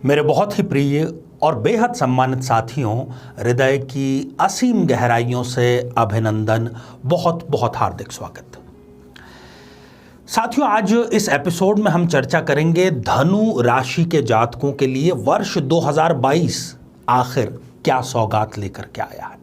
मेरे बहुत ही प्रिय और बेहद सम्मानित साथियों, हृदय की असीम गहराइयों से अभिनंदन, बहुत बहुत हार्दिक स्वागत। साथियों, आज इस एपिसोड में हम चर्चा करेंगे धनु राशि के जातकों के लिए वर्ष 2022 आखिर क्या सौगात लेकर के आया है।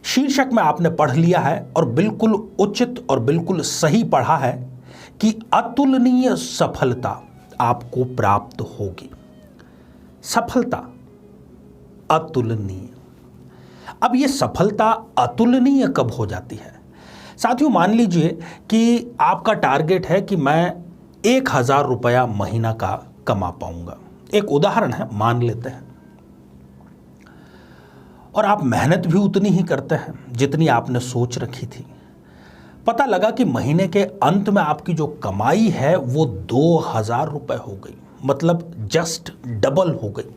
शीर्षक में आपने पढ़ लिया है और बिल्कुल उचित और बिल्कुल सही पढ़ा है कि अतुलनीय सफलता आपको प्राप्त होगी। सफलता अतुलनीय। अब यह सफलता अतुलनीय कब हो जाती है? साथियों, मान लीजिए कि आपका टारगेट है कि मैं 1000 रुपया महीना का कमा पाऊंगा। एक उदाहरण है, मान लेते हैं। और आप मेहनत भी उतनी ही करते हैं जितनी आपने सोच रखी थी। पता लगा कि महीने के अंत में आपकी जो कमाई है वो 2000 रुपये हो गई, मतलब जस्ट डबल हो गई।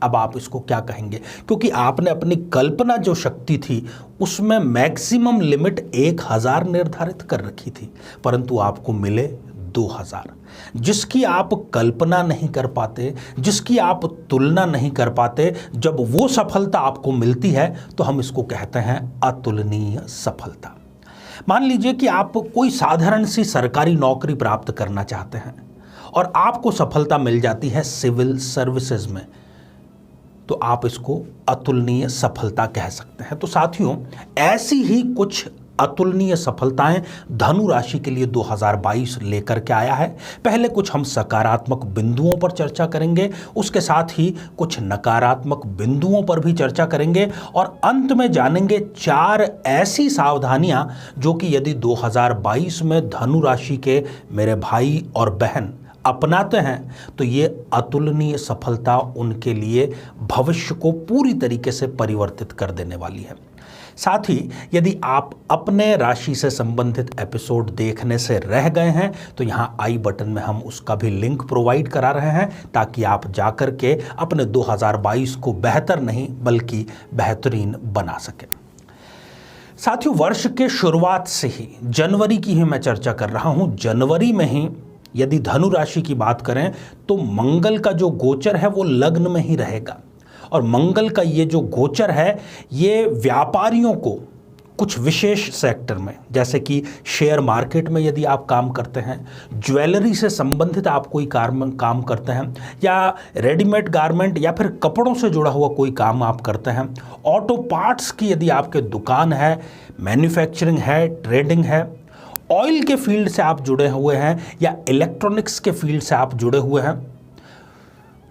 अब आप इसको क्या कहेंगे? क्योंकि आपने अपनी कल्पना जो शक्ति थी उसमें मैक्सिमम लिमिट 1000 निर्धारित कर रखी थी, परंतु आपको मिले 2000, जिसकी आप कल्पना नहीं कर पाते, जिसकी आप तुलना नहीं कर पाते। जब वो सफलता आपको मिलती है तो हम इसको कहते हैं अतुलनीय सफलता। मान लीजिए कि आप कोई साधारण सी सरकारी नौकरी प्राप्त करना चाहते हैं और आपको सफलता मिल जाती है सिविल सर्विसेज में, तो आप इसको अतुलनीय सफलता कह सकते हैं। तो साथियों, ऐसी ही कुछ अतुलनीय सफलताएं धनु राशि के लिए 2022 लेकर के आया है। पहले कुछ हम सकारात्मक बिंदुओं पर चर्चा करेंगे, उसके साथ ही कुछ नकारात्मक बिंदुओं पर भी चर्चा करेंगे और अंत में जानेंगे 4 ऐसी सावधानियां जो कि यदि 2022 में धनु राशि के मेरे भाई और बहन अपनाते हैं तो ये अतुलनीय सफलता उनके लिए भविष्य को पूरी तरीके से परिवर्तित कर देने वाली है। साथ ही यदि आप अपने राशि से संबंधित एपिसोड देखने से रह गए हैं तो यहाँ आई बटन में हम उसका भी लिंक प्रोवाइड करा रहे हैं, ताकि आप जाकर के अपने 2022 को बेहतर नहीं बल्कि बेहतरीन बना सकें। साथियों, वर्ष के शुरुआत से ही जनवरी की ही मैं चर्चा कर रहा हूँ। जनवरी में ही यदि धनु राशि की बात करें तो मंगल का जो गोचर है वो लग्न में ही रहेगा। और मंगल का ये जो गोचर है ये व्यापारियों को कुछ विशेष सेक्टर में, जैसे कि शेयर मार्केट में यदि आप काम करते हैं, ज्वेलरी से संबंधित आप कोई काम करते हैं, या रेडीमेड गारमेंट या फिर कपड़ों से जुड़ा हुआ कोई काम आप करते हैं, ऑटो पार्ट्स की यदि आपके दुकान है, मैन्युफैक्चरिंग है, ट्रेडिंग है, ऑयल के फील्ड से आप जुड़े हुए हैं या इलेक्ट्रॉनिक्स के फील्ड से आप जुड़े हुए हैं,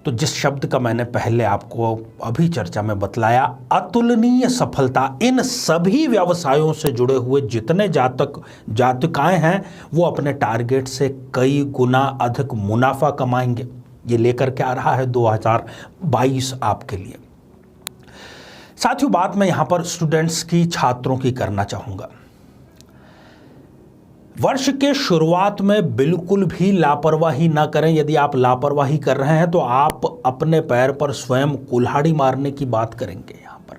तो जिस शब्द का मैंने पहले आपको अभी चर्चा में बतलाया, अतुलनीय सफलता, इन सभी व्यवसायों से जुड़े हुए जितने जातकाएं हैं वो अपने टारगेट से कई गुना अधिक मुनाफा कमाएंगे। ये लेकर के आ रहा है 2022 आपके लिए। साथियों, बात मैं यहां पर स्टूडेंट्स की, छात्रों की करना चाहूंगा। वर्ष के शुरुआत में बिल्कुल भी लापरवाही ना करें। यदि आप लापरवाही कर रहे हैं तो आप अपने पैर पर स्वयं कुल्हाड़ी मारने की बात करेंगे। यहाँ पर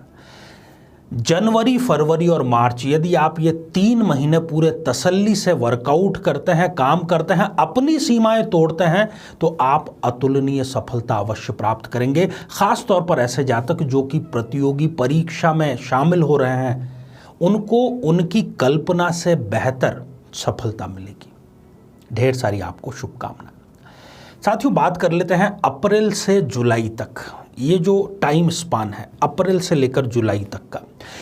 जनवरी, फरवरी और मार्च, यदि आप ये 3 महीने पूरे तसल्ली से वर्कआउट करते हैं, काम करते हैं, अपनी सीमाएं तोड़ते हैं, तो आप अतुलनीय सफलता अवश्य प्राप्त करेंगे। खास तौर पर ऐसे जातक जो कि प्रतियोगी परीक्षा में शामिल हो रहे हैं, उनको उनकी कल्पना से बेहतर सफलता मिलेगी। ढेर सारी आपको शुभकामनाएं। साथियों, बात कर लेते हैं अप्रैल से जुलाई तक। ये जो टाइम स्पान है अप्रैल से लेकर जुलाई तक का,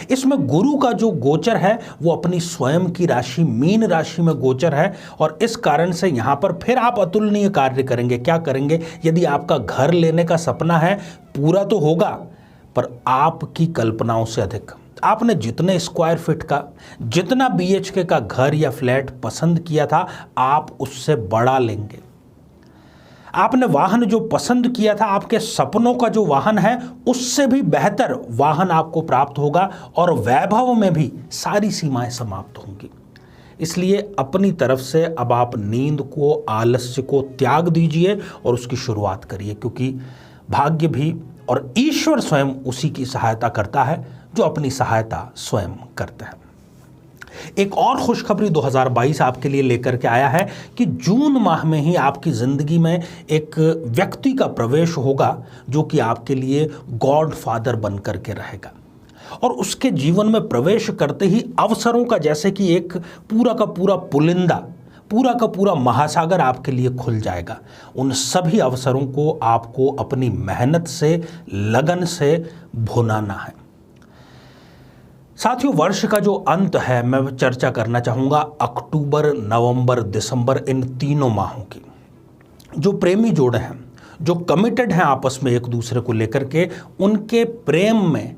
इसमें गुरु का जो गोचर है वो अपनी स्वयं की राशि मीन राशि में गोचर है और इस कारण से यहाँ पर फिर आप अतुलनीय कार्य करेंगे। क्या करेंगे? यदि आपका घर लेने का सपना है, पूरा तो होगा पर आपकी कल्पनाओं से अधिक। आपने जितने स्क्वायर फीट का, जितना BHK का घर या फ्लैट पसंद किया था, आप उससे बड़ा लेंगे। आपने वाहन जो पसंद किया था, आपके सपनों का जो वाहन है, उससे भी बेहतर वाहन आपको प्राप्त होगा और वैभव में भी सारी सीमाएं समाप्त होंगी। इसलिए अपनी तरफ से अब आप नींद को, आलस्य को त्याग दीजिए और उसकी शुरुआत करिए, क्योंकि भाग्य भी और ईश्वर स्वयं उसी की सहायता करता है जो अपनी सहायता स्वयं करते हैं। एक और खुशखबरी 2022 आपके लिए लेकर के आया है कि जून माह में ही आपकी ज़िंदगी में एक व्यक्ति का प्रवेश होगा जो कि आपके लिए गॉड फादर बन करके रहेगा, और उसके जीवन में प्रवेश करते ही अवसरों का जैसे कि एक पूरा का पूरा पुलिंदा, पूरा का पूरा महासागर आपके लिए खुल जाएगा। उन सभी अवसरों को आपको अपनी मेहनत से, लगन से भुनाना है। साथियों, वर्ष का जो अंत है, मैं चर्चा करना चाहूँगा अक्टूबर, नवंबर, दिसंबर, इन तीनों माहों की। जो प्रेमी जोड़े हैं, जो कमिटेड हैं आपस में एक दूसरे को लेकर के, उनके प्रेम में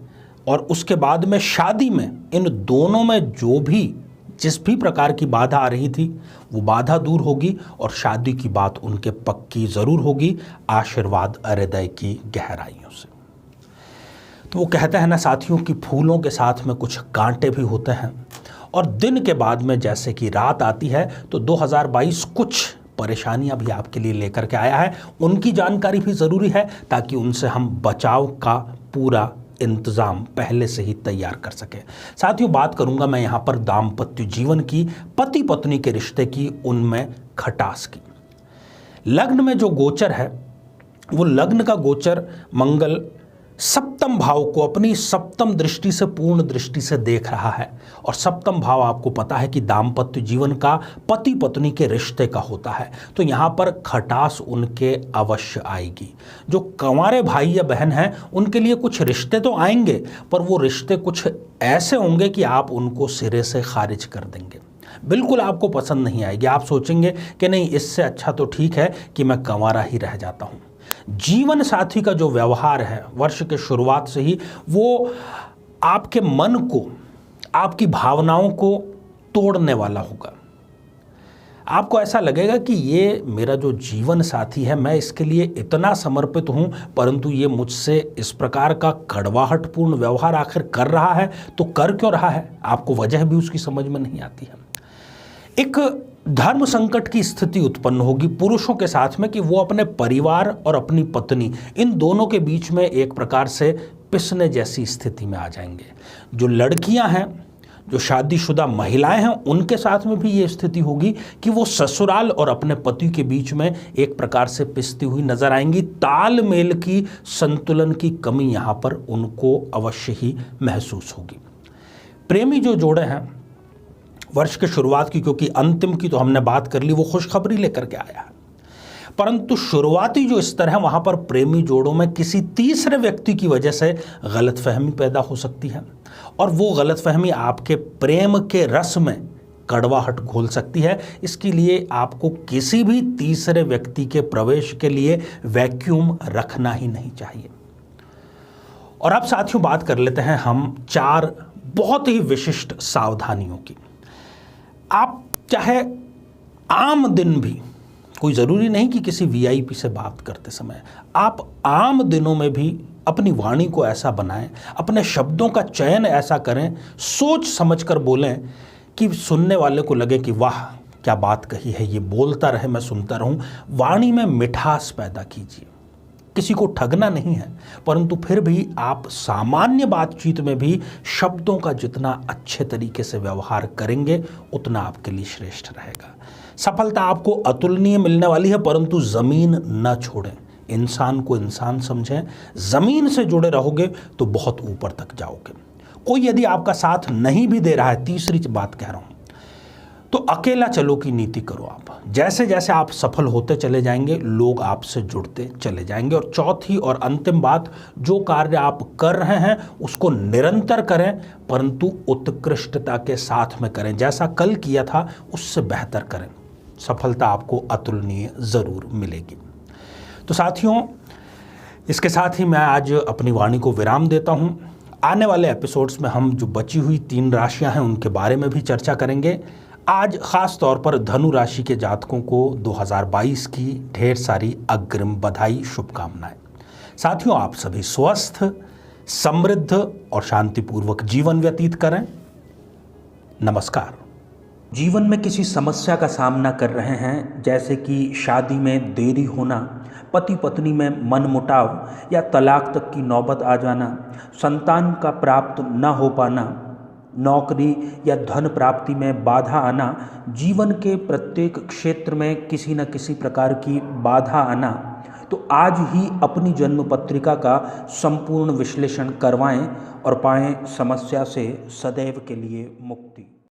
और उसके बाद में शादी में, इन दोनों में जो भी जिस भी प्रकार की बाधा आ रही थी वो बाधा दूर होगी और शादी की बात उनके पक्की ज़रूर होगी, आशीर्वाद हृदय की गहराइयों से। तो वो कहते हैं ना साथियों कि फूलों के साथ में कुछ कांटे भी होते हैं, और दिन के बाद में जैसे कि रात आती है, तो 2022 कुछ परेशानियां भी आपके लिए लेकर के आया है। उनकी जानकारी भी ज़रूरी है ताकि उनसे हम बचाव का पूरा इंतज़ाम पहले से ही तैयार कर सके। साथियों, बात करूंगा मैं यहाँ पर दाम्पत्य जीवन की, पति पत्नी के रिश्ते की, उनमें खटास की। लग्न में जो गोचर है वो लग्न का गोचर मंगल सप्तम भाव को अपनी सप्तम दृष्टि से, पूर्ण दृष्टि से देख रहा है, और सप्तम भाव आपको पता है कि दाम्पत्य जीवन का, पति पत्नी के रिश्ते का होता है। तो यहाँ पर खटास उनके अवश्य आएगी। जो कंवारे भाई या बहन हैं उनके लिए कुछ रिश्ते तो आएंगे, पर वो रिश्ते कुछ ऐसे होंगे कि आप उनको सिरे से खारिज कर देंगे, बिल्कुल आपको पसंद नहीं आएगी। आप सोचेंगे कि नहीं, इससे अच्छा तो ठीक है कि मैं कंवारा ही रह जाता हूँ। जीवन साथी का जो व्यवहार है वर्ष के शुरुआत से ही, वो आपके मन को, आपकी भावनाओं को तोड़ने वाला होगा। आपको ऐसा लगेगा कि ये मेरा जो जीवन साथी है, मैं इसके लिए इतना समर्पित हूँ, परंतु ये मुझसे इस प्रकार का कड़वाहटपूर्ण व्यवहार आखिर कर रहा है, तो कर क्यों रहा है? आपको वजह भी उसकी समझ में नहीं आती है। एक धर्म संकट की स्थिति उत्पन्न होगी पुरुषों के साथ में कि वो अपने परिवार और अपनी पत्नी, इन दोनों के बीच में एक प्रकार से पिसने जैसी स्थिति में आ जाएंगे। जो लड़कियां हैं, जो शादीशुदा महिलाएं हैं, उनके साथ में भी ये स्थिति होगी कि वो ससुराल और अपने पति के बीच में एक प्रकार से पिसती हुई नजर आएंगी। तालमेल की, संतुलन की कमी यहाँ पर उनको अवश्य ही महसूस होगी। प्रेमी जो जोड़े हैं वर्ष के शुरुआत की, क्योंकि अंतिम की तो हमने बात कर ली, वो खुशखबरी लेकर के आया है, परंतु शुरुआती जो स्तर है वहां पर प्रेमी जोड़ों में किसी तीसरे व्यक्ति की वजह से गलतफहमी पैदा हो सकती है, और वो गलतफहमी आपके प्रेम के रस में कड़वाहट घोल सकती है। इसके लिए आपको किसी भी तीसरे व्यक्ति के प्रवेश के लिए वैक्यूम रखना ही नहीं चाहिए। और अब साथियों, बात कर लेते हैं हम 4 बहुत ही विशिष्ट सावधानियों की। आप चाहे आम दिन भी, कोई ज़रूरी नहीं कि किसी वीआईपी से बात करते समय, आप आम दिनों में भी अपनी वाणी को ऐसा बनाएं, अपने शब्दों का चयन ऐसा करें, सोच समझकर बोलें कि सुनने वाले को लगे कि वाह क्या बात कही है, ये बोलता रहे मैं सुनता रहूं। वाणी में मिठास पैदा कीजिए। किसी को ठगना नहीं है, परंतु फिर भी आप सामान्य बातचीत में भी शब्दों का जितना अच्छे तरीके से व्यवहार करेंगे उतना आपके लिए श्रेष्ठ रहेगा। सफलता आपको अतुलनीय मिलने वाली है, परंतु जमीन न छोड़ें। इंसान को इंसान समझें, जमीन से जुड़े रहोगे तो बहुत ऊपर तक जाओगे। कोई यदि आपका साथ नहीं भी दे रहा है, तीसरी बात कह रहा हूं, तो अकेला चलो की नीति करो। आप जैसे जैसे आप सफल होते चले जाएंगे, लोग आपसे जुड़ते चले जाएंगे। और चौथी और अंतिम बात, जो कार्य आप कर रहे हैं उसको निरंतर करें, परंतु उत्कृष्टता के साथ में करें। जैसा कल किया था उससे बेहतर करें, सफलता आपको अतुलनीय जरूर मिलेगी। तो साथियों, इसके साथ ही मैं आज अपनी वाणी को विराम देता हूं। आने वाले एपिसोड्स में हम जो बची हुई 3 राशियां हैं उनके बारे में भी चर्चा करेंगे। आज खास तौर पर धनु राशि के जातकों को 2022 की ढेर सारी अग्रिम बधाई, शुभकामनाएं। साथियों, आप सभी स्वस्थ, समृद्ध और शांतिपूर्वक जीवन व्यतीत करें। नमस्कार। जीवन में किसी समस्या का सामना कर रहे हैं, जैसे कि शादी में देरी होना, पति पत्नी में मनमुटाव या तलाक तक की नौबत आ जाना, संतान का प्राप्त न हो पाना, नौकरी या धन प्राप्ति में बाधा आना, जीवन के प्रत्येक क्षेत्र में किसी न किसी प्रकार की बाधा आना, तो आज ही अपनी जन्म पत्रिका का संपूर्ण विश्लेषण करवाएं और पाएं समस्या से सदैव के लिए मुक्ति।